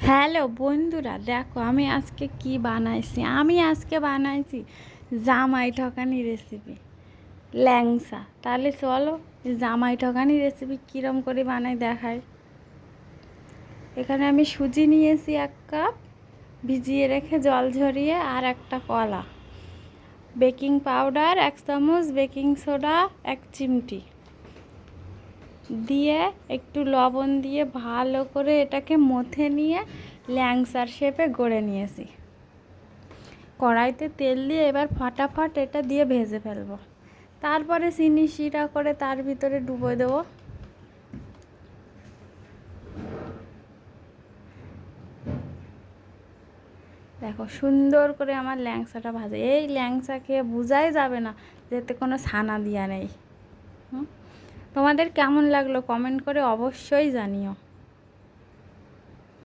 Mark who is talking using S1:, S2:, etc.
S1: Hello বন্ধুরা, দেখো আমি আজকে কি বানাইছি। আমি আজকে বানাইছি জামাই ঠকানি রেসিপি, ল্যাংসা। তাহলে চলো জামাই ঠকানি রেসিপি কীরম করে বানাই দেখাই। এখানে আমি সুজি নিয়েছি 1 কাপ, ভিজিয়ে রেখে জল ঝরিয়ে, আর একটা কলা, বেকিং পাউডার 1 চামচ, বেকিং সোডা 1 চিমটি দিয়ে একটু লবণ দিয়ে ভালো করে এটাকে মথে নিয়ে ল্যাংসার শেপে গড়ে নিয়েছি। কড়াইতে তেল দিয়ে এবার ফটাফট এটা দিয়ে ভেজে ফেলবো। তারপরে চিনি শিরা করে তার ভিতরে ডুবো দেবো। দেখো সুন্দর করে আমার ল্যাংসাটা ভাজে। এই ল্যাংসা খেয়ে বোঝাই যাবে না যেতে কোনো ছানা দেওয়া নেই। তোমাদের কেমন লাগলো কমেন্ট করে অবশ্যই জানিও।